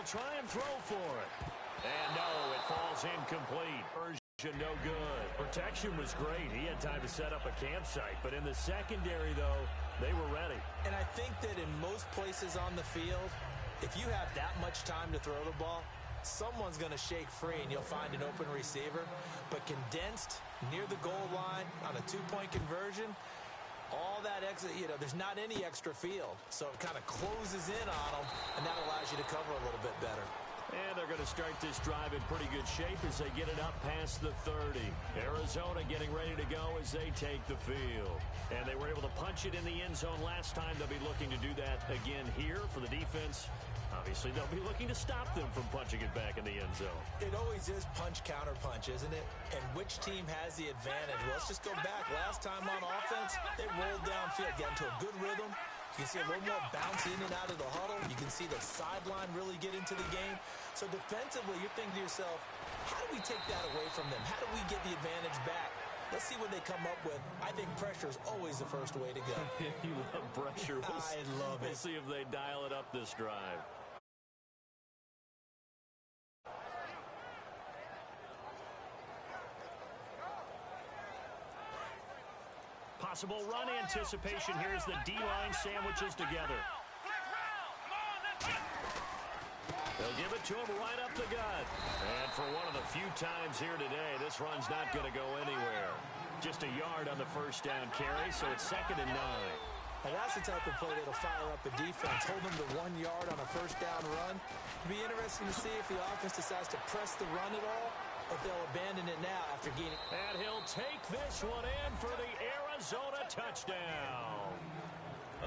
try and throw for it. And no, it falls incomplete. No good. Protection was great. He had time to set up a campsite. But in the secondary, though, they were ready. And I think that in most places on the field, if you have that much time to throw the ball, someone's going to shake free and you'll find an open receiver. But condensed near the goal line on a two-point conversion, all that extra, there's not any extra field. So it kind of closes in on them, and that allows you to cover a little bit better. And they're going to start this drive in pretty good shape as they get it up past the 30. Arizona getting ready to go as they take the field. And they were able to punch it in the end zone last time. They'll be looking to do that again here for the defense. Obviously, they'll be looking to stop them from punching it back in the end zone. It always is punch-counter-punch, isn't it? And which team has the advantage? Well, let's just go back. Last time on offense, they rolled downfield, got into a good rhythm. You can see a little more bounce in and out of the huddle. You can see the sideline really get into the game. So defensively, you're thinking to yourself, how do we take that away from them? How do we get the advantage back? Let's see what they come up with. I think pressure is always the first way to go. You love pressure. I love it. We'll see if they dial it up this drive. Possible run anticipation here as the D-line sandwiches together. They'll give it to him right up the gut. And for one of the few times here today, this run's not going to go anywhere. Just a yard on the first down carry, so it's 2nd and 9. Now that's the type of play that'll fire up the defense. Hold them to 1 yard on a first down run. It'll be interesting to see if the offense decides to press the run at all, or if they'll abandon it now after gaining. And he'll take this one in for the Arizona touchdown.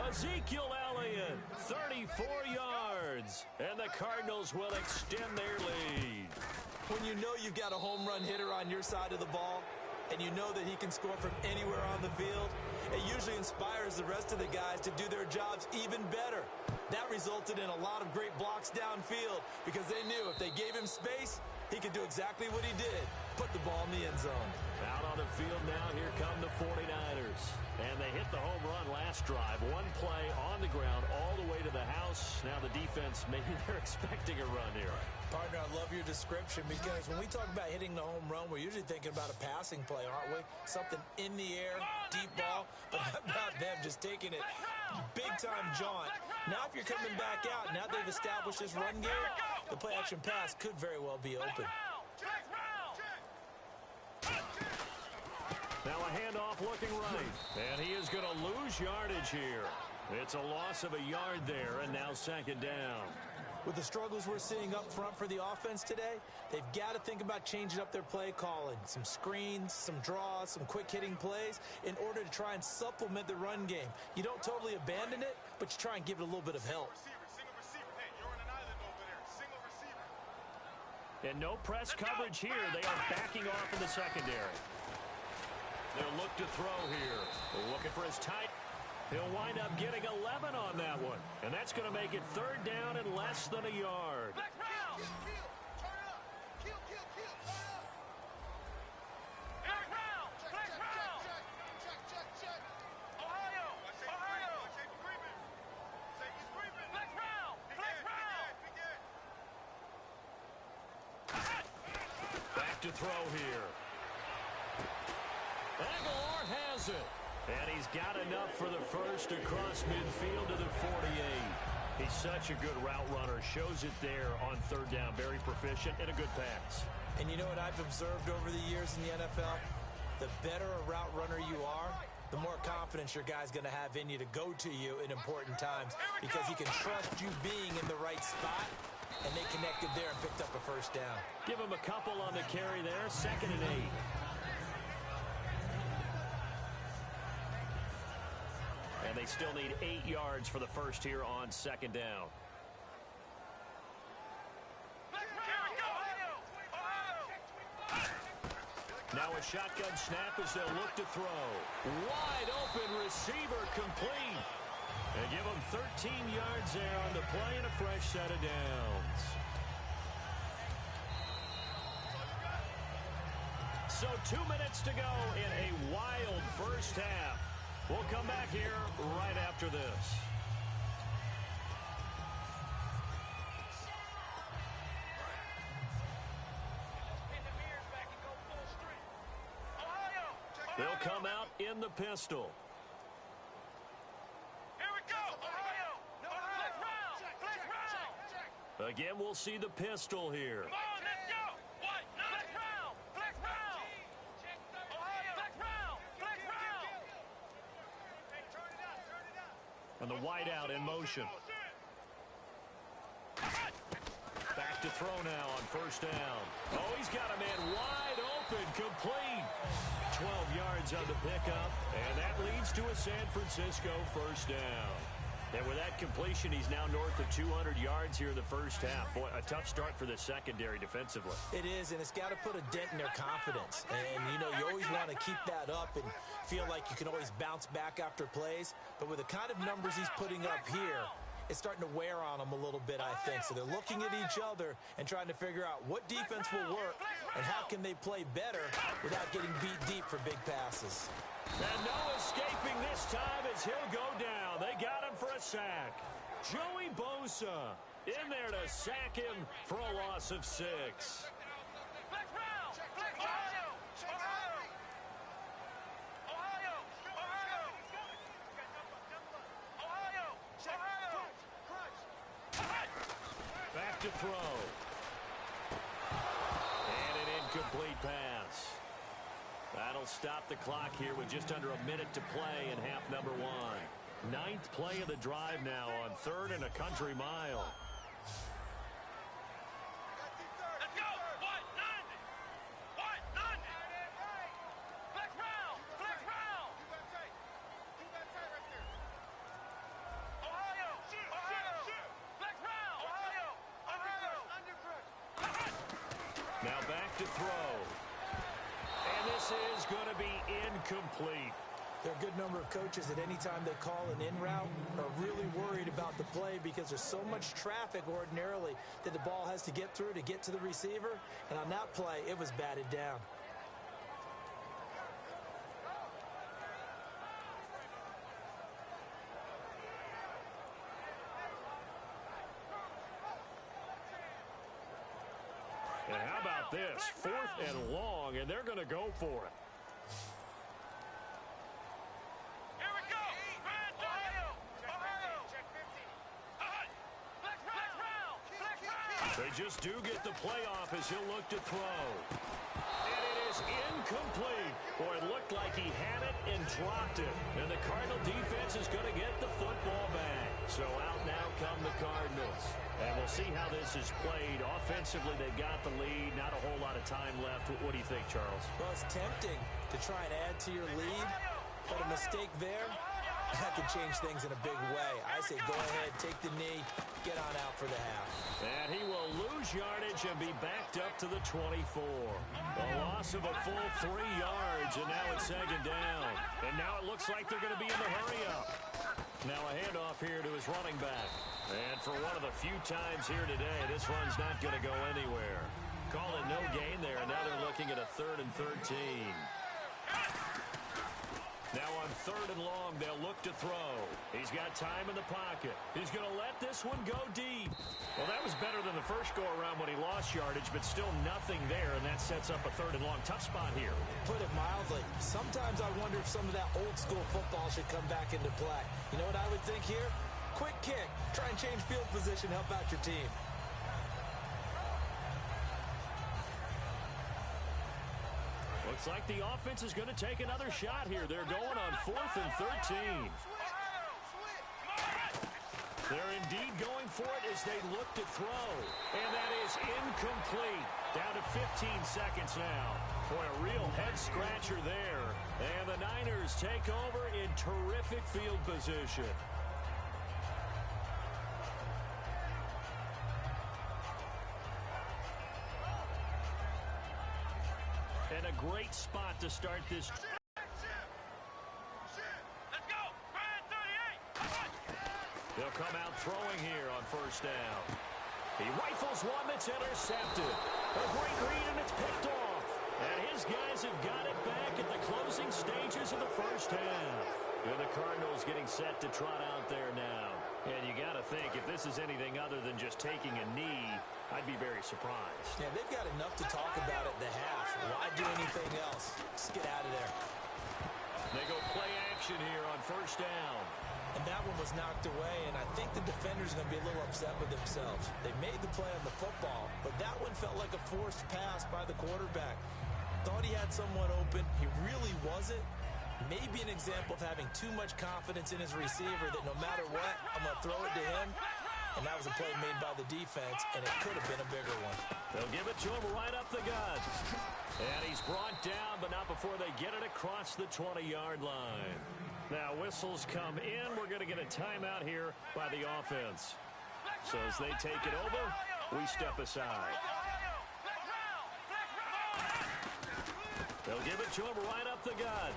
Ezekiel Elliott, 34 yards, and the Cardinals will extend their lead. When you know you've got a home run hitter on your side of the ball, and you know that he can score from anywhere on the field, it usually inspires the rest of the guys to do their jobs even better. That resulted in a lot of great blocks downfield because they knew if they gave him space, he could do exactly what he did, put the ball in the end zone. Out on the field now, here come the 49ers. And they hit the home run last drive. One play on the ground all the way to the house. Now the defense, maybe they're expecting a run here. Partner, I love your description because when we talk about hitting the home run, we're usually thinking about a passing play, aren't we? Something in the air, deep ball. But how about them just taking it big-time jaunt? Now if you're coming back out, now they've established this run game, the play-action pass could very well be open. Now a handoff looking right. And he is going to lose yardage here. It's a loss of a yard there, and now 2nd down. With the struggles we're seeing up front for the offense today, they've got to think about changing up their play calling. Some screens, some draws, some quick-hitting plays in order to try and supplement the run game. You don't totally abandon it, but you try and give it a little bit of help. And no press coverage here. They are backing off in the secondary. They'll look to throw here. Looking for his tight. He'll wind up getting 11 on that one. And that's going to make it 3rd down and less than a yard. Back to throw here. Aguilar has it. And he's got enough for the first across midfield to the 48. He's such a good route runner. Shows it there on 3rd down. Very proficient and a good pass. And you know what I've observed over the years in the NFL? The better a route runner you are, the more confidence your guy's going to have in you to go to you in important times because he can trust you being in the right spot, and they connected there and picked up a first down. Give him a couple on the carry there. 2nd and 8. And they still need 8 yards for the first here on 2nd down. Now a shotgun snap as they'll look to throw. Wide open receiver complete. And give him 13 yards there on the play and a fresh set of downs. So 2 minutes to go in a wild first half. We'll come back here right after this. They'll come out in the pistol. Here we go. Ohio. Flex round. Again, we'll see the pistol here. Come on, let's go. What? Flex round. Ohio. Flex round. Hey, turn it up. And the wideout in motion. Back to throw now on first down. Oh, he's got a man wide open, complete. 12 yards on the pickup, and that leads to a San Francisco first down. And with that completion, he's now north of 200 yards here in the first half. Boy, a tough start for the secondary defensively. It is, and it's got to put a dent in their confidence. And, you know, you always want to keep that up and feel like you can always bounce back after plays. But with the kind of numbers he's putting up here, it's starting to wear on them a little bit, I think. So they're looking at each other and trying to figure out what defense will work and how can they play better without getting beat deep for big passes. And no escaping this time as he'll go down. They got him for a sack. Joey Bosa in there to sack him for a loss of 6. Flex round. Ohio. Back to throw. And an incomplete pass. That'll stop the clock here with just under a minute to play in half number 1. 9th play of the drive now on 3rd and a country mile. Let's go. What? None. Flex round. Ohio. Flex round. Ohio. Now back to throw. And this is going to be incomplete. There are a good number of coaches that any time they call an in route are really worried about the play because there's so much traffic ordinarily that the ball has to get through to get to the receiver. And on that play, it was batted down. And how about this? 4th and long, and they're going to go for it. Here we go. Ohio. Check 50. They just do get the playoff as he'll look to throw. And it is incomplete. Boy, it looked like he had it and dropped it. And the Cardinal defense is going to get the football back. So out now come the Cardinals. And we'll see how this is played. Offensively, they got the lead. Not a whole lot of time left. What do you think, Charles? Well, it's tempting to try and add to your lead, but a mistake there, that could change things in a big way. I say go ahead, take the knee, get on out for the half. And he will lose yardage and be backed up to the 24. A loss of a full 3 yards, and now it's 2nd down. And now it looks like they're going to be in the hurry-up. Now a handoff here to his running back. And for one of the few times here today, this run's not going to go anywhere. Call it no gain there, and now they're looking at a 3rd and 13. Now on 3rd and long, they'll look to throw. He's got time in the pocket. He's going to let this one go deep. Well, that was better than the first go-around when he lost yardage, but still nothing there, and that sets up a 3rd and long. Tough spot here. Put it mildly. Sometimes I wonder if some of that old-school football should come back into play. You know what I would think here? Quick kick. Try and change field position, help out your team. Looks like the offense is going to take another shot here. They're going on 4th and 13. They're indeed going for it as they look to throw. And that is incomplete. Down to 15 seconds now. Boy, a real head-scratcher there. And the Niners take over in terrific field position. And a great spot to start this. Let's go. Ryan 38. They'll come out throwing here on 1st down. He rifles one that's intercepted. A great read, and it's picked off. And his guys have got it back at the closing stages of the first half. And the Cardinals getting set to trot out there now. And you got to think, if this is anything other than just taking a knee, I'd be very surprised. Yeah, they've got enough to talk about at the half. Why do anything else? Just get out of there. They go play action here on first down. And that one was knocked away, and I think the defenders are going to be a little upset with themselves. They made the play on the football, but that one felt like a forced pass by the quarterback. Thought he had someone open. He really wasn't. Maybe an example of having too much confidence in his receiver that no matter what, I'm going to throw it to him. And that was a play made by the defense, and it could have been a bigger one. They'll give it to him right up the gut. And he's brought down, but not before they get it across the 20-yard line. Now whistles come in. We're going to get a timeout here by the offense. So as they take it over, we step aside. They'll give it to him right up the gut.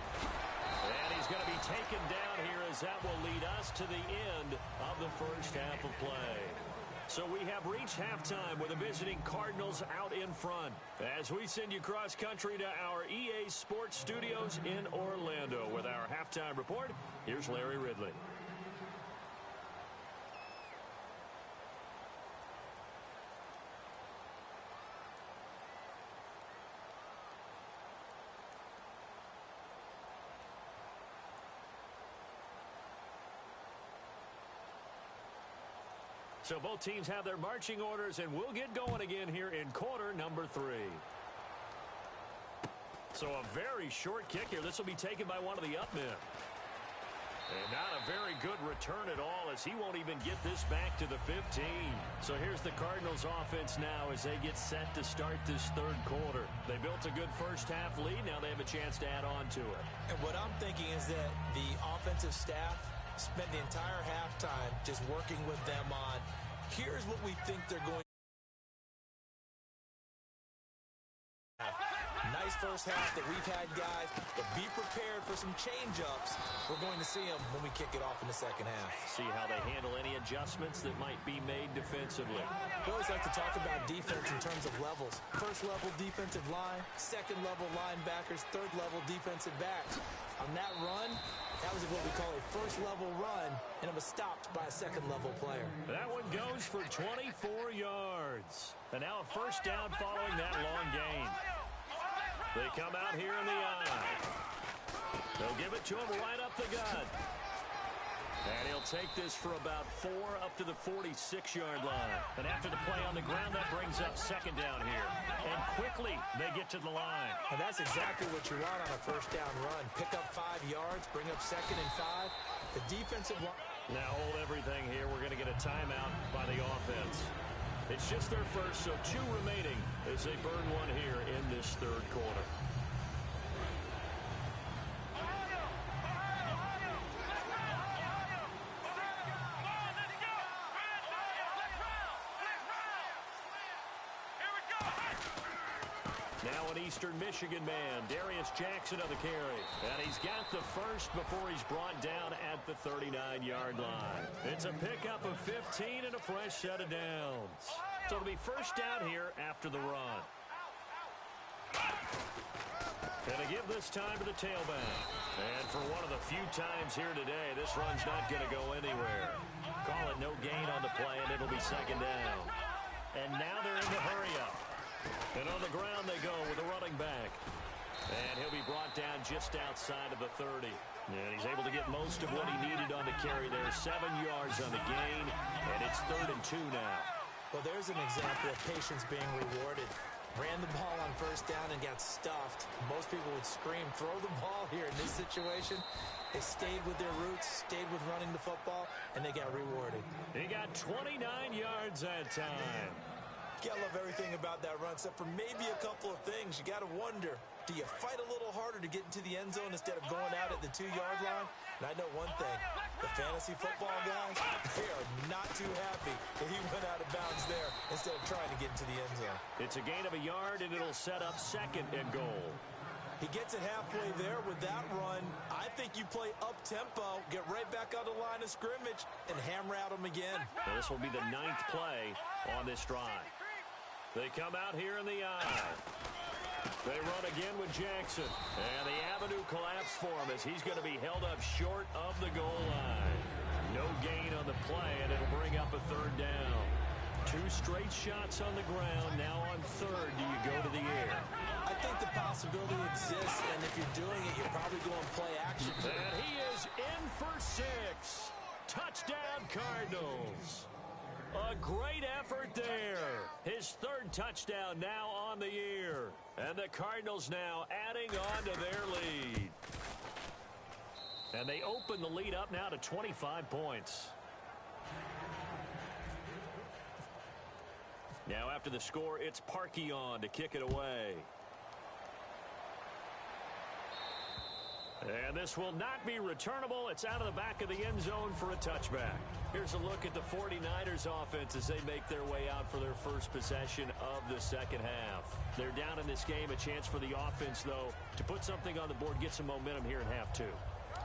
And he's going to be taken down here as that will lead us to the end of the first half of play. So we have reached halftime with the visiting Cardinals out in front. As we send you cross-country to our EA Sports Studios in Orlando with our halftime report, here's Larry Ridley. So both teams have their marching orders, and we'll get going again here in quarter number 3. So a very short kick here. This will be taken by one of the up men. And not a very good return at all, as he won't even get this back to the 15. So here's the Cardinals offense now as they get set to start this third quarter. They built a good first half lead. Now they have a chance to add on to it. And what I'm thinking is that the offensive staff spent the entire halftime just working with them on, here's what we think they're going to have. Nice first half that we've had, guys, but be prepared for some change-ups. We're going to see them when we kick it off in the second half. See how they handle any adjustments that might be made defensively. We always like to talk about defense in terms of levels. First-level defensive line, second-level linebackers, third-level defensive backs. On that run, that was what we call a first-level run, and it was stopped by a second-level player. That one goes for 24 yards. And now a first down following that long gain. They come out here in the eye. They'll give it to him right up the gut. And he'll take this for about 4 up to the 46-yard line. And after the play on the ground, that brings up second down here. And quickly, they get to the line. And that's exactly what you want on a first down run. Pick up 5 yards, bring up second and 5. The defensive line. Now hold everything here. We're going to get a timeout by the offense. It's just their first, so 2 remaining as they burn one here in this third quarter. Now an Eastern Michigan man, Darius Jackson of the carry. And he's got the first before he's brought down at the 39-yard line. It's a pickup of 15 and a fresh set of downs. So it'll be first down here after the run. Gonna give this time to the tailback. And for one of the few times here today, this run's not going to go anywhere. Call it no gain on the play, and it'll be second down. And now they're in the hurry-up. And on the ground they go with a running back. And he'll be brought down just outside of the 30. And he's able to get most of what he needed on the carry there. 7 yards on the gain, and it's 3rd and 2 now. Well, there's an example of patience being rewarded. Ran the ball on first down and got stuffed. Most people would scream, throw the ball here. In this situation, they stayed with their roots, stayed with running the football, and they got rewarded. He got 29 yards that time. You gotta love everything about that run, except for maybe a couple of things. You gotta wonder, do you fight a little harder to get into the end zone instead of going out at the 2-yard line? And I know one thing, the fantasy football guys, they are not too happy that he went out of bounds there instead of trying to get into the end zone. It's a gain of a yard, and it'll set up 2nd and goal. He gets it halfway there with that run. I think you play up-tempo, get right back on the line of scrimmage, and hammer at him again. Now this will be the 9th play on this drive. They come out here in the eye. They run again with Jackson. And the avenue collapsed for him as he's going to be held up short of the goal line. No gain on the play, and it'll bring up a 3rd down. 2 straight shots on the ground. Now on 3rd, do you go to the air? I think the possibility exists, and if if you're doing it, you're probably going play action. And he is in for 6. Touchdown, Cardinals. A great effort there. His 3rd touchdown now on the year. And the Cardinals now adding on to their lead. And they open the lead up now to 25 points. Now after the score, it's Parkey on to kick it away. And this will not be returnable. It's out of the back of the end zone for a touchback. Here's a look at the 49ers offense as they make their way out for their first possession of the second half. They're down in this game. A chance for the offense, though, to put something on the board, get some momentum here in half 2.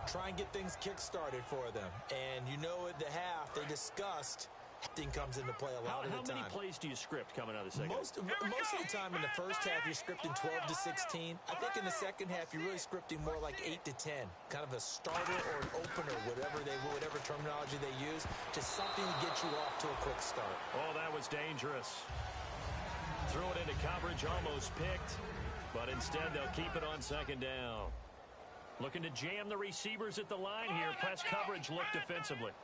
Try and get things kick-started for them. And you know at the half, they discussed thing comes into play a lot of the time. How many plays do you script coming out of the second? Most of the time in the first half, you're scripting 12 to 16. I think in the second half, you're really scripting more like 8 to 10. Kind of a starter or an opener, whatever terminology they use. Just something to get you off to a quick start. Oh, that was dangerous. Threw it into coverage, almost picked. But instead, they'll keep it on second down. Looking to jam the receivers at the line here. Press coverage look defensively.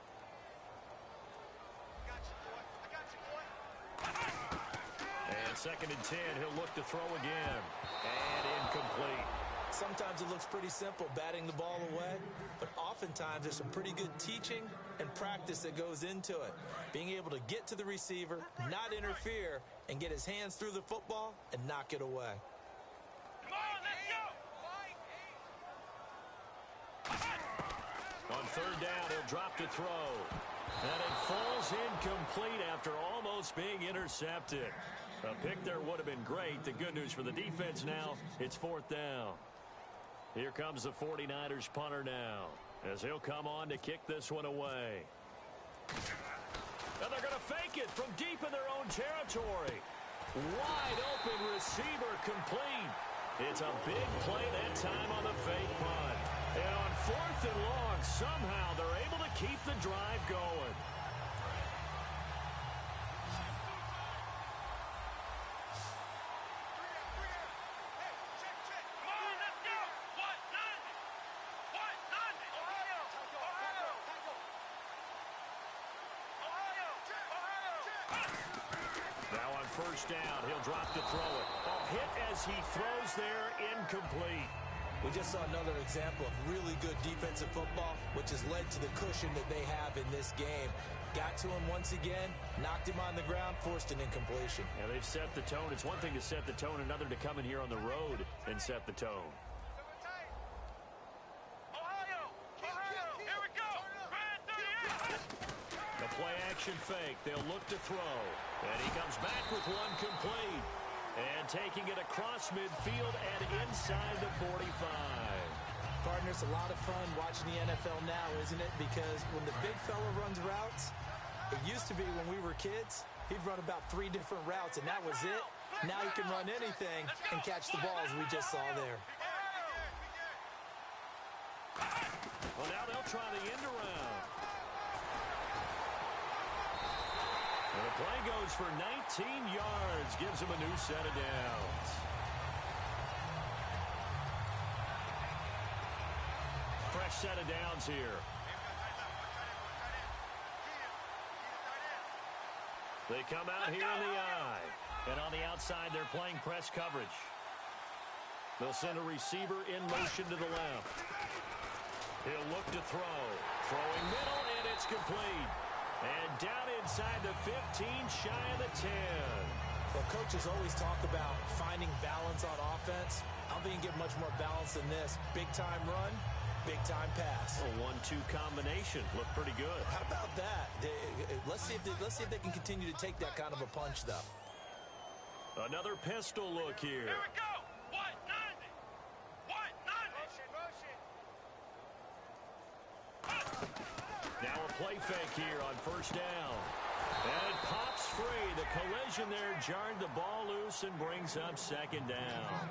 And 2nd and 10, he'll look to throw again. And incomplete. Sometimes it looks pretty simple, batting the ball away. But oftentimes there's some pretty good teaching and practice that goes into it. Being able to get to the receiver, not interfere, and get his hands through the football and knock it away. Come on, let's go! On 3rd down, he'll drop to throw. And it falls incomplete after almost being intercepted. A pick there would have been great. The good news for the defense now, it's 4th down. Here comes the 49ers punter now, as he'll come on to kick this one away. And they're going to fake it from deep in their own territory. Wide open receiver complete. It's a big play that time on the fake punt. And on 4th and long, somehow they're able to keep the drive going. Now on 1st down, he'll drop to throw it. Oh, hit as he throws there, incomplete. We just saw another example of really good defensive football, which has led to the cushion that they have in this game. Got to him once again, knocked him on the ground, forced an incompletion. Yeah, they've set the tone. It's one thing to set the tone, another to come in here on the road and set the tone. Ohio, here we go! Grand 38! The play-action fake. They'll look to throw. And he comes back with one complete. And taking it across midfield and inside the 45. Partner, it's a lot of fun watching the NFL now, isn't it? Because when the big fella runs routes, it used to be when we were kids, he'd run about 3 different routes, and that was it. Now he can run anything and catch the balls we just saw there. Well, now they'll try the end around. And the play goes for 19 yards, gives him a new set of downs. Fresh set of downs here. They come out here in the eye. And on the outside, they're playing press coverage. They'll send a receiver in motion to the left. He'll look to throw. Throwing middle, and it's complete. And down inside the 15, shy of the 10. Well, coaches always talk about finding balance on offense. I don't think you get much more balance than this. Big-time run, big-time pass. A 1-2 combination. Looked pretty good. How about that? Let's see if they can continue to take that kind of a punch, though. Another pistol look here. Here we go! White 90! White 90! Now a play fake here on 1st down. And it pops free. The collision there jarred the ball loose and brings up 2nd down.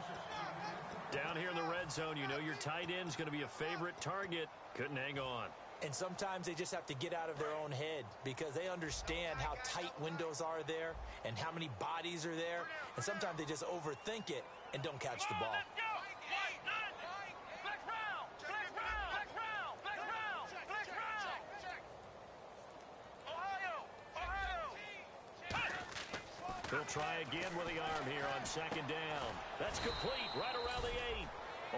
Down here in the red zone, you know your tight end's going to be a favorite target. Couldn't hang on. And sometimes they just have to get out of their own head because they understand how tight windows are there and how many bodies are there. And sometimes they just overthink it and don't catch the ball. Let's go! White 90! He'll try again with the arm here on second down. That's complete right around the 8.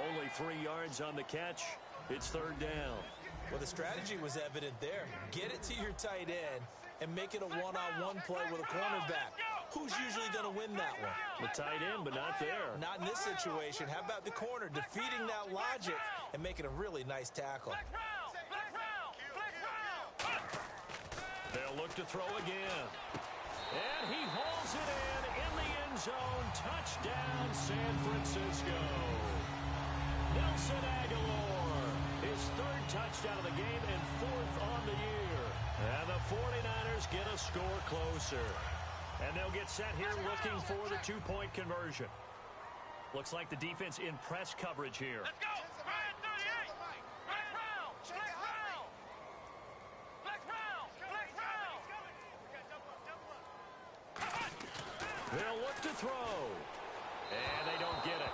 Only 3 yards on the catch. It's third down. Well, the strategy was evident there. Get it to your tight end and make it a one-on-one play with a cornerback. Who's usually going to win that one? The tight end, but not there. Not in this situation. How about the corner defeating that logic and making a really nice tackle? They'll look to throw again. And he hauls it in the end zone. Touchdown, San Francisco. Nelson Aguilar, his 3rd touchdown of the game and 4th on the year. And the 49ers get a score closer. And they'll get set here looking for the 2-point conversion. Looks like the defense in press coverage here. Let's go! Ryan 38! Flex round! Flex round! Flex round! Flex round! They'll look to throw. And they don't get it.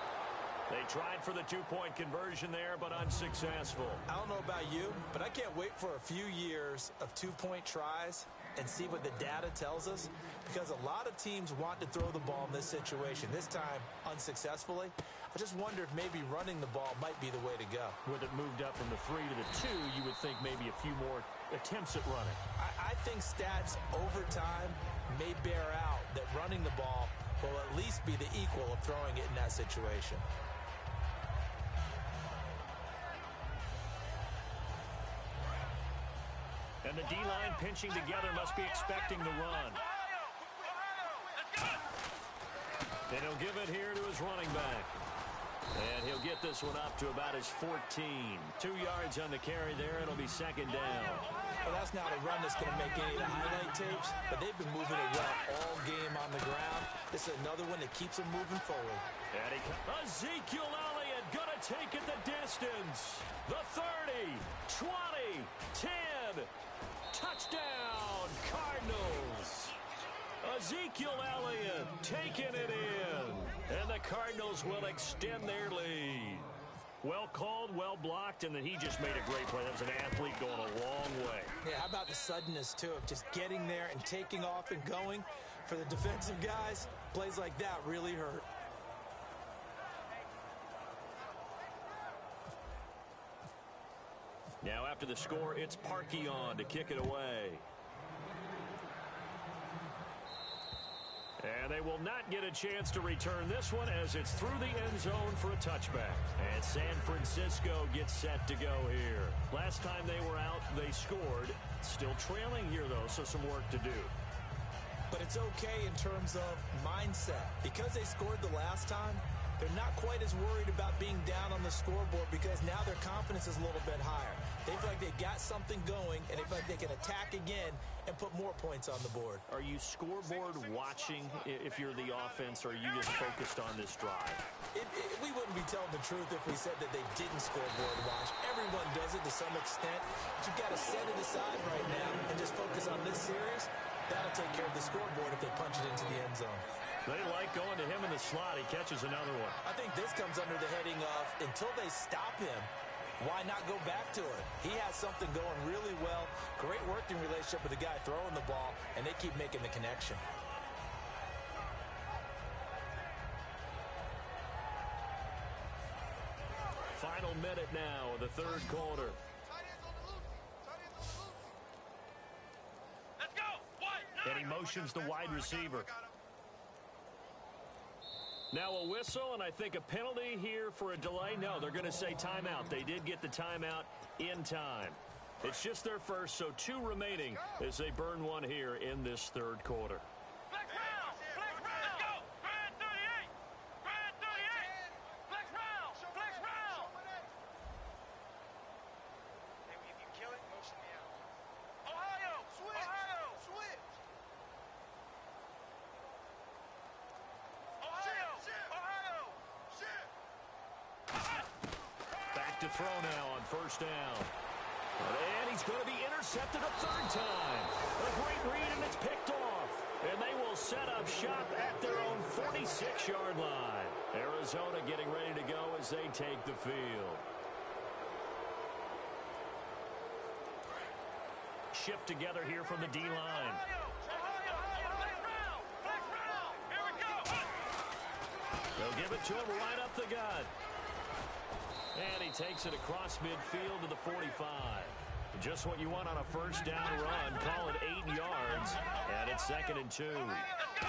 They tried for the 2-point conversion there, but unsuccessful. I don't know about you, but I can't wait for a few years of 2-point tries and see what the data tells us, because a lot of teams want to throw the ball in this situation. This time, unsuccessfully. I just wonder if maybe running the ball might be the way to go. With it moved up from the 3 to the 2, you would think maybe a few more attempts at running. I think stats over time may bear out that running the ball will at least be the equal of throwing it in that situation. And the D-line pinching together must be expecting the run. And he'll give it here to his running back. And he'll get this one up to about his 14. 2 yards on the carry there. It'll be second down. Well, that's not a run that's going to make any of the highlight tapes, but they've been moving it well all game on the ground. This is another one that keeps them moving forward. And Ezekiel Elliott going to take it the distance. The 30, 20, 10. Touchdown, Cardinals. Ezekiel Elliott taking it in. And the Cardinals will extend their lead. Well called, well blocked, and then he just made a great play. That was an athlete going a long way. Yeah, how about the suddenness, too, of just getting there and taking off and going? For the defensive guys, plays like that really hurt. Now after the score, it's Parkey on to kick it away. And they will not get a chance to return this one as it's through the end zone for a touchback. And San Francisco gets set to go here. Last time they were out, they scored. Still trailing here, though, so some work to do. But it's okay in terms of mindset. Because they scored the last time, they're not quite as worried about being down on the scoreboard because now their confidence is a little bit higher. They feel like they've got something going, and they feel like they can attack again and put more points on the board. Are you scoreboard watching if you're the offense, or are you just focused on this drive? We wouldn't be telling the truth if we said that they didn't scoreboard watch. Everyone does it to some extent. But you've got to set it aside right now and just focus on this series. That'll take care of the scoreboard if they punch it into the end zone. They like going to him in the slot. He catches another one. I think this comes under the heading of, until they stop him, why not go back to it? He has something going really well. Great working relationship with the guy throwing the ball, and they keep making the connection. Final minute now of the third quarter. Let's go! And he motions the wide receiver. Now a whistle, and I think a penalty here for a delay. No, they're going to say timeout. They did get the timeout in time. It's just their first, so 2 remaining as they burn one here in this third quarter. Flex round! Flex round! Let's go! Grand 38! Grand 38! Flex round! Flex round! Hey, if you kill it, motion me out. Ohio! Switch! Ohio! Switch! Ohio! Ohio! Shit! Back to throw now on first down. And he's going to be intercepted a third time. A great read, and it's picked off. And they will set up shop at their own 46-yard line. Arizona getting ready to go as they take the field. Shift together here from the D-line. Ohio! Flex round! Flex round! They'll give it to him right up the gut. And he takes it across midfield to the 45. Just what you want on a first down run. Call it 8 yards. And it's 2nd and 2.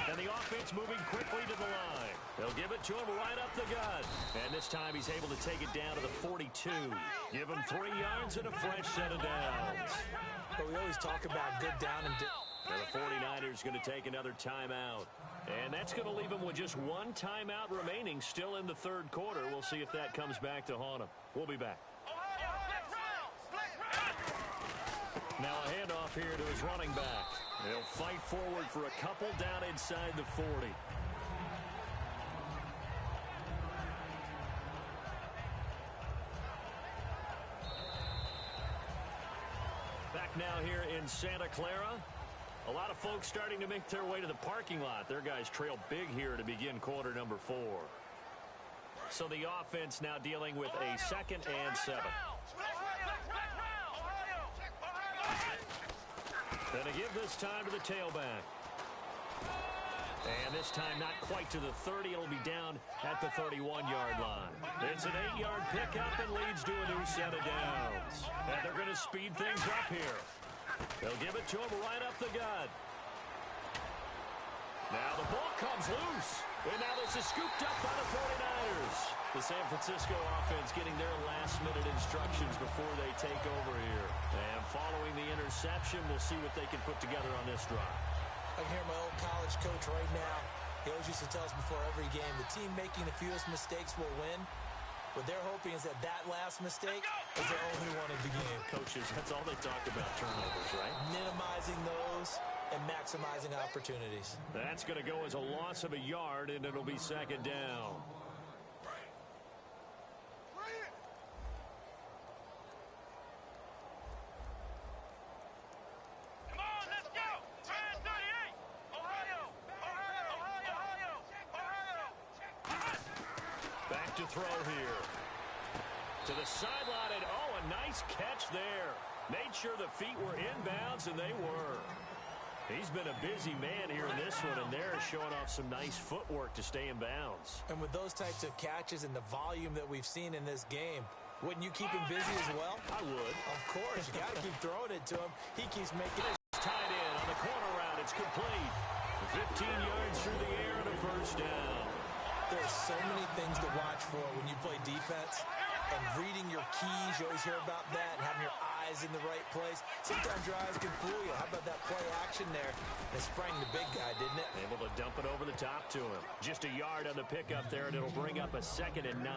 And the offense moving quickly to the line. They'll give it to him right up the gut. And this time he's able to take it down to the 42. Give him 3 yards and a fresh set of downs. But we always talk about good down and And the 49ers going to take another timeout. And that's going to leave them with just 1 timeout remaining still in the 3rd quarter. We'll see if that comes back to haunt them. We'll be back. Now a handoff here to his running back. He'll fight forward for a couple down inside the 40. Back now here in Santa Clara. A lot of folks starting to make their way to the parking lot. Their guys trail big here to begin quarter number 4. So the offense now dealing with a 2nd and 7. Going to give this time to the tailback. And this time not quite to the 30. It'll be down at the 31-yard line. It's an 8-yard pickup and leads to a new set of downs. And they're going to speed things up here. They'll give it to him right up the gut. Now the ball comes loose. And now this is scooped up by the 49ers. The San Francisco offense getting their last-minute instructions before they take over here. And following the interception, we'll see what they can put together on this drive. I can hear my old college coach right now. He always used to tell us before every game, the team making the fewest mistakes will win. What they're hoping is that last mistake is their only one of the game. Coaches, that's all they talk about, turnovers, right? Minimizing those and maximizing opportunities. That's going to go as a loss of a yard, and it'll be 2nd down. Back to throw here. To the sideline, and oh, a nice catch there. Made sure the feet were inbounds, and they were. He's been a busy man here in this one, and they're showing off some nice footwork to stay in bounds. And with those types of catches and the volume that we've seen in this game, wouldn't you keep him busy as well? I would. Of course. You got to keep throwing it to him. He keeps making it. Tied in on the corner route. It's complete. 15 yards through the air and a first down. There's so many things to watch for when you play defense. And reading your keys, you always hear about that, and having your eyes in the right place. Sometimes your eyes can fool you. How about that play action there? It sprang the big guy, didn't it? Able to dump it over the top to him. Just a yard on the pickup there, and it'll bring up a 2nd and 9.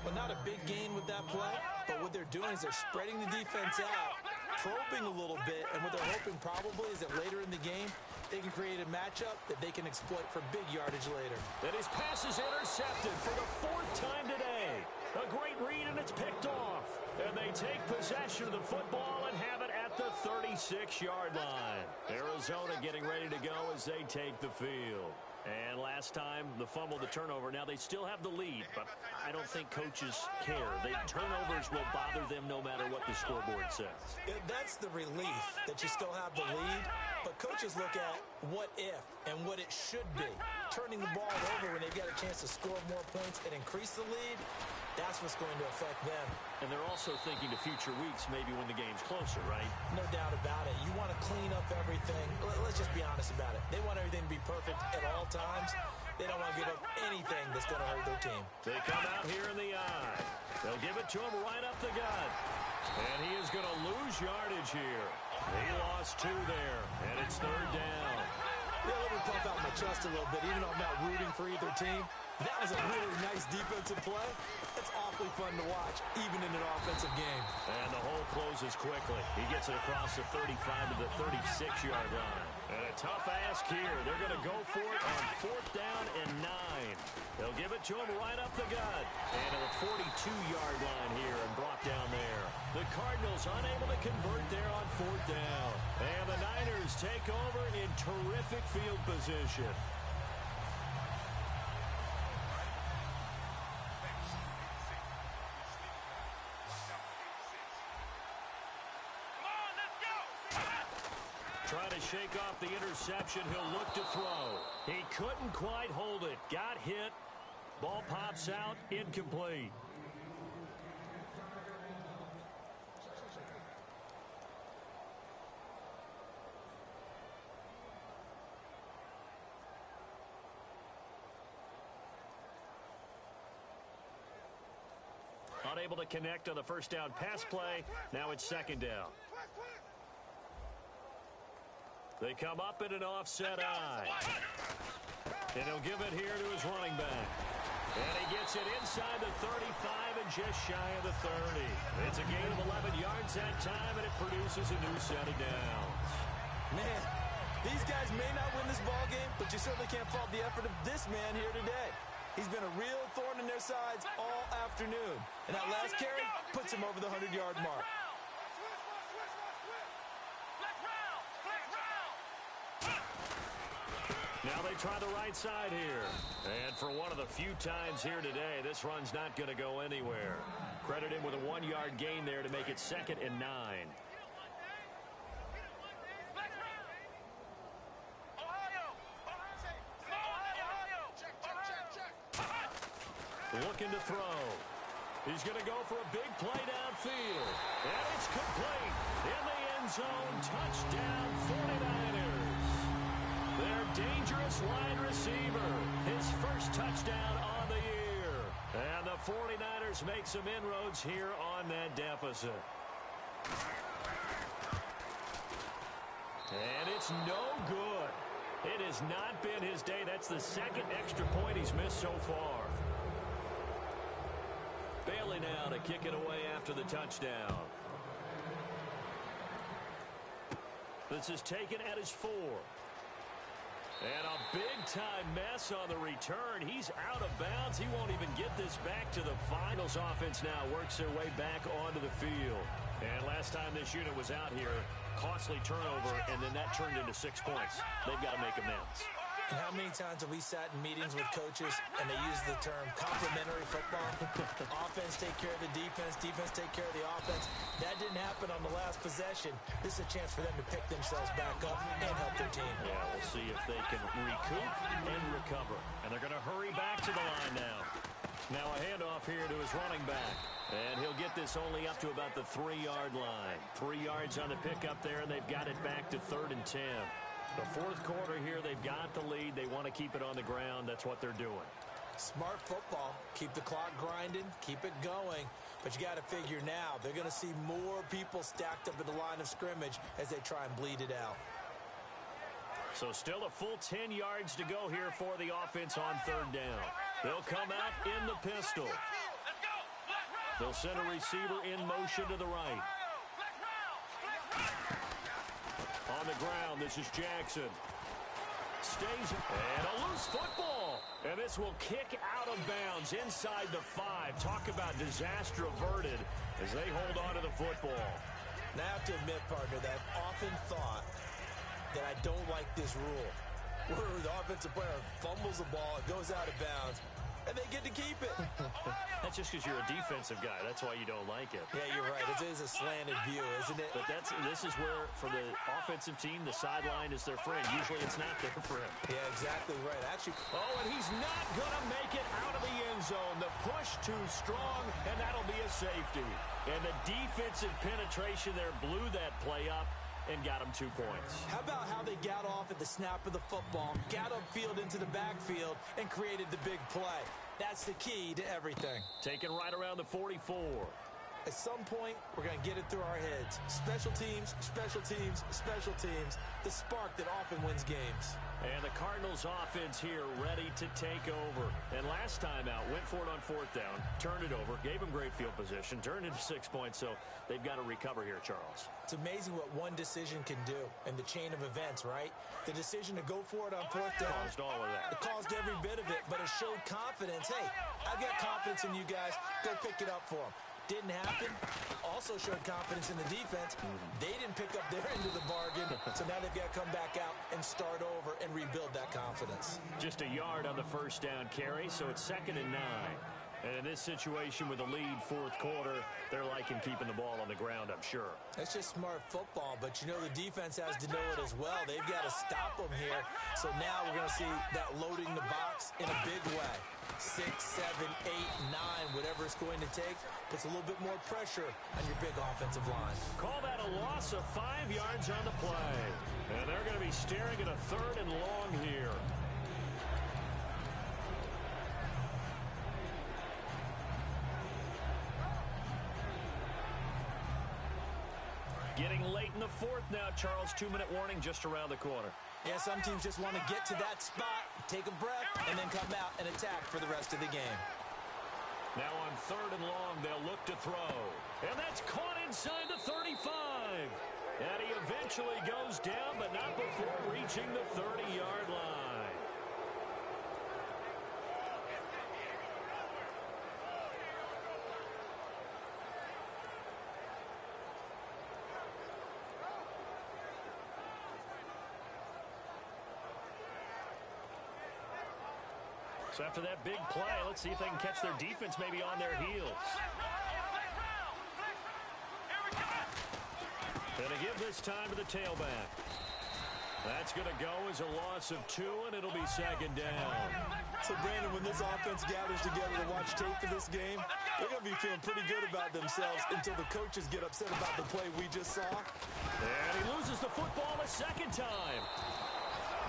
Well, not a big gain with that play, but what they're doing is they're spreading the defense out, probing a little bit, and what they're hoping probably is that later in the game, they can create a matchup that they can exploit for big yardage later. And his pass is intercepted for the 4th time today. A great read, and it's picked off. And they take possession of the football and have it at the 36-yard line. Arizona getting ready to go as they take the field. And last time, the fumble, the turnover. Now, they still have the lead, but I don't think coaches care. Turnovers will bother them no matter what the scoreboard says. That's the relief that you still have the lead, but coaches look at what if and what it should be. Turning the ball over when they've got a chance to score more points and increase the lead, that's what's going to affect them. And they're also thinking to future weeks, maybe when the game's closer, right? No doubt about it. You want to clean up everything. Let's just be honest about it. They want everything to be perfect at all times. They don't want to give up anything that's going to hurt their team. They come out here in the eye. They'll give it to him right up the gut. And he is going to lose yardage here. He lost 2 there, and it's 3rd down. Yeah, let me puff out my chest a little bit, even though I'm not rooting for either team. That was a really nice defensive play. It's awfully fun to watch, even in an offensive game. And the hole closes quickly. He gets it across the 35 to the 36-yard line. And a tough ask here. They're going to go for it on 4th down and 9. They'll give it to him right up the gut. And to the 42-yard line here and brought down there. The Cardinals unable to convert there on 4th down. And the Niners take over in terrific field position. Trying to shake off the interception. He'll look to throw. He couldn't quite hold it. Got hit. Ball pops out, incomplete. Unable to connect on the first down pass play. Now it's second down. They come up in an offset eye. And he'll give it here to his running back. And he gets it inside the 35 and just shy of the 30. It's a gain of 11 yards that time, and it produces a new set of downs. Man, these guys may not win this ball game, but you certainly can't fault the effort of this man here today. He's been a real thorn in their sides all afternoon. And that last carry puts him over the 100-yard mark. Now they try the right side here. And for one of the few times here today, this run's not going to go anywhere. Credit him with a 1-yard gain there to make it 2nd and 9. Looking to throw. He's going to go for a big play downfield. And it's complete. In the end zone, touchdown 49ers. Their dangerous wide receiver. His first touchdown on the year. And the 49ers make some inroads here on that deficit. And it's no good. It has not been his day. That's the second extra point he's missed so far. Bailey now to kick it away after the touchdown. This is taken at his 4. And a big-time mess on the return. He's out of bounds. He won't even get this back to the finals. Offense now works their way back onto the field. And last time this unit was out here, costly turnover, and then that turned into 6 points. They've got to make amends. And how many times have we sat in meetings with coaches and they use the term complementary football? Offense take care of the defense, defense take care of the offense. That didn't happen on the last possession. This is a chance for them to pick themselves back up and help their team. Yeah, we'll see if they can recoup and recover. And they're going to hurry back to the line now. Now a handoff here to his running back. And he'll get this only up to about the 3-yard line. 3 yards on the pickup there, and they've got it back to 3rd and 10. The fourth quarter here, they've got the lead. They want to keep it on the ground. That's what they're doing. Smart football. Keep the clock grinding. Keep it going. But you got to figure now, they're going to see more people stacked up at the line of scrimmage as they try and bleed it out. So still a full 10 yards to go here for the offense on 3rd down. They'll come out in the pistol. They'll send a receiver in motion to the right. On the ground, this is Jackson. Stays, and a loose football. And this will kick out of bounds inside the 5. Talk about disaster averted as they hold on to the football. Now I have to admit, partner, that I've often thought that I don't like this rule. Where the offensive player fumbles the ball, it goes out of bounds, and they get to keep it. That's just because you're a defensive guy. That's why you don't like it. Yeah, you're right. It is a slanted view, isn't it? But this is where, for the offensive team, the sideline is their friend. Usually it's not their friend. Yeah, exactly right. Actually, and he's not going to make it out of the end zone. The push too strong, and that'll be a safety. And the defensive penetration there blew that play up and got him 2 points. How about how they got off at the snap of the football, got upfield into the backfield, and created the big play? That's the key to everything. Taken right around the 44. At some point, we're going to get it through our heads. Special teams, special teams, special teams. The spark that often wins games. And the Cardinals offense here ready to take over. And last time out, went for it on 4th down, turned it over, gave him great field position, turned into 6 points, so they've got to recover here, Charles. It's amazing what one decision can do in the chain of events, right? The decision to go for it on 4th down. Caused all of that. It caused every bit of it, but it showed confidence. Hey, I've got confidence in you guys. Go pick it up for them. Didn't happen. Also showed confidence in the defense. They didn't pick up their end of the bargain, so now they've got to come back out and start over and rebuild that confidence. Just a yard on the first down carry, so it's 2nd and 9. And in this situation with the lead fourth quarter, they're liking keeping the ball on the ground, I'm sure. It's just smart football, but you know the defense has to know it as well. They've got to stop them here. So now we're going to see that loading the box in a big way. 6, 7, 8, 9, whatever it's going to take, puts a little bit more pressure on your big offensive line. Call that a loss of 5 yards on the play. And they're going to be staring at a 3rd and long here. Getting late in the fourth now, Charles. 2-minute warning just around the corner. Yeah, some teams just want to get to that spot, take a breath, and then come out and attack for the rest of the game. Now on 3rd and long, they'll look to throw. And that's caught inside the 35. And he eventually goes down, but not before reaching the 30-yard line. So after that big play, let's see if they can catch their defense maybe on their heels. Gonna give this time to the tailback. That's going to go as a loss of 2, and it'll be 2nd down. So, Brandon, when this offense gathers together to watch tape for this game, they're going to be feeling pretty good about themselves until the coaches get upset about the play we just saw. And he loses the football a 2nd time.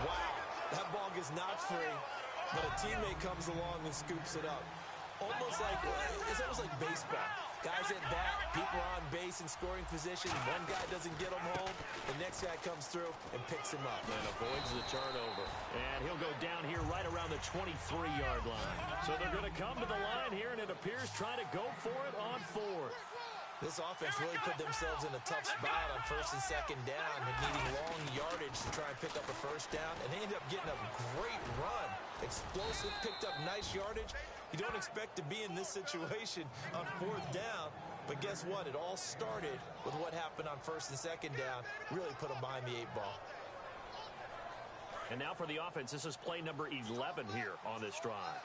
Wow, that ball gets knocked free. But a teammate comes along and scoops it up. It's almost like baseball. Guys at bat, people are on base in scoring position. One guy doesn't get him home. The next guy comes through and picks him up. And avoids the turnover. And he'll go down here right around the 23-yard line. So they're going to come to the line here, and it appears trying to go for it on 4th. This offense really put themselves in a tough spot on 1st and 2nd down, needing long yardage to try and pick up a 1st down, and they ended up getting a great run. Explosive, picked up nice yardage. You don't expect to be in this situation on 4th down, but guess what? It all started with what happened on 1st and 2nd down. Really put them behind the 8 ball. And now for the offense, this is play number 11 here on this drive.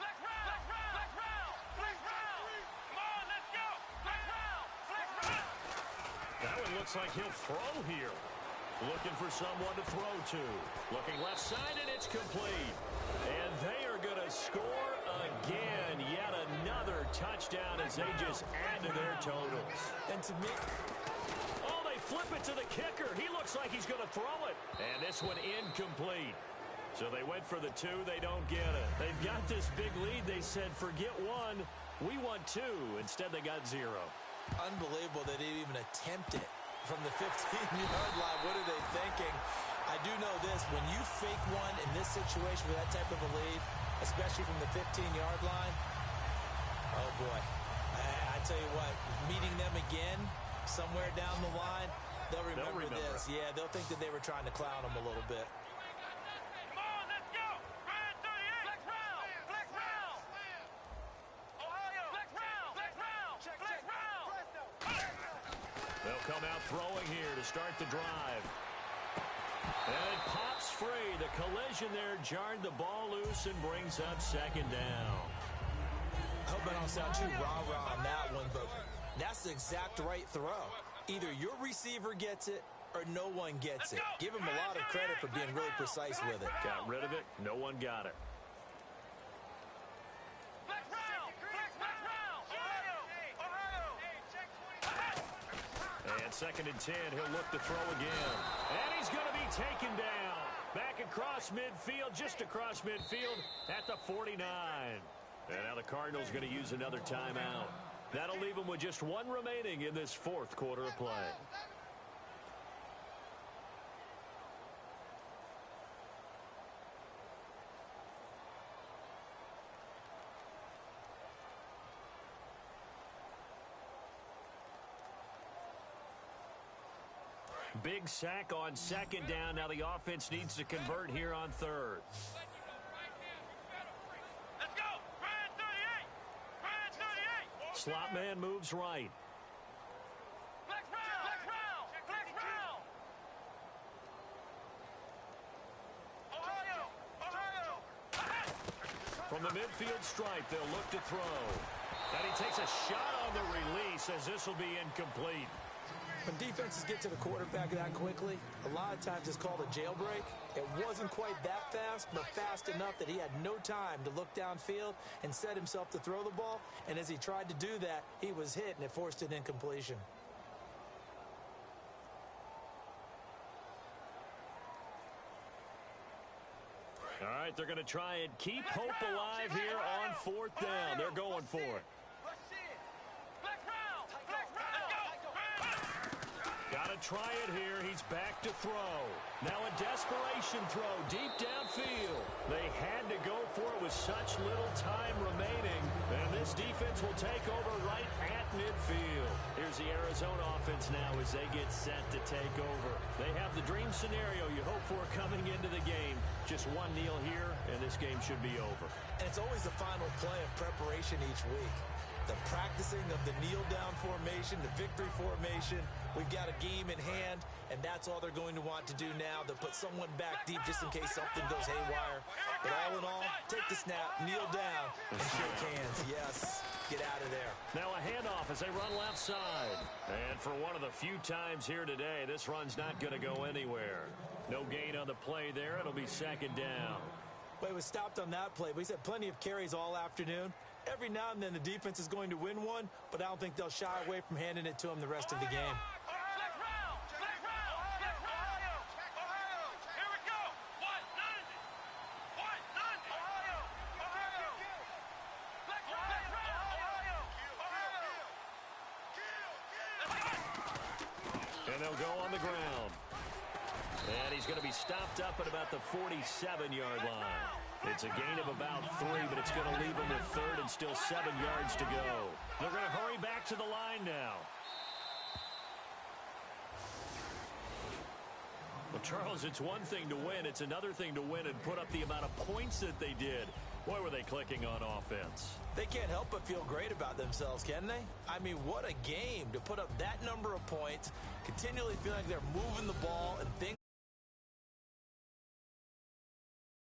That one looks like he'll throw here. Looking for someone to throw to. Looking left side, and it's complete. And they are going to score again. Yet another touchdown as they just add to their totals. And to me... Oh, they flip it to the kicker. He looks like he's going to throw it. And this one incomplete. So they went for the 2. They don't get it. They've got this big lead. They said, forget 1. We want 2. Instead, they got 0. Unbelievable that they didn't even attempt it from the 15-yard line. What are they thinking? I do know this. When you fake one in this situation with that type of a lead, especially from the 15-yard line, oh, boy. I tell you what, meeting them again somewhere down the line, they'll remember this. Yeah, they'll think that they were trying to clown them a little bit. They'll come out throwing here to start the drive. And it pops free. The collision there jarred the ball loose and brings up 2nd down. I hope I don't sound too rah-rah on that one, but that's the exact right throw. Either your receiver gets it or no one gets it. Give him a lot of credit for being really precise with it. Got rid of it. No one got it. And 2nd and 10, he'll look to throw again. And he's going to be taken down. Back across midfield, just across midfield at the 49. And now the Cardinals going to use another timeout. That'll leave them with just 1 remaining in this 4th quarter of play. Big sack on 2nd down. Now the offense needs to convert here on 3rd. Let's go. Brand 38. Brand 38. Slot man moves right. Flex round. Flex round. Flex round. Ohio. From the midfield stripe, they'll look to throw. And he takes a shot on the release as this will be incomplete. When defenses get to the quarterback that quickly, a lot of times it's called a jailbreak. It wasn't quite that fast, but fast enough that he had no time to look downfield and set himself to throw the ball. And as he tried to do that, he was hit, and it forced an incompletion. All right, they're going to try and keep hope alive here on 4th down. They're going for it. Got to try it here. He's back to throw. Now a desperation throw deep downfield. They had to go for it with such little time remaining. And this defense will take over right at midfield. Here's the Arizona offense now as they get set to take over. They have the dream scenario you hope for coming into the game. Just one kneel here, and this game should be over. And it's always the final play of preparation each week. The practicing of the kneel-down formation, the victory formation. We've got a game in hand, and that's all they're going to want to do now, to put someone back deep just in case something goes haywire. But all in all, take the snap, kneel down, and shake hands. Yes, get out of there. Now a handoff as they run left side. And for one of the few times here today, this run's not going to go anywhere. No gain on the play there. It'll be 2nd down. Well, he was stopped on that play, but he's had plenty of carries all afternoon. Every now and then the defense is going to win one, but I don't think they'll shy away from handing it to him the rest of the game. And they'll go on the ground. And he's going to be stopped up at about the 47-yard line. It's a gain of about 3, but it's going to leave him with 3rd and still 7 yards to go. They're going to hurry back to the line now. Well, Charles, it's one thing to win. It's another thing to win and put up the amount of points that they did. Boy, were they clicking on offense. They can't help but feel great about themselves, can they? I mean, what a game to put up that number of points, continually feeling like they're moving the ball and things.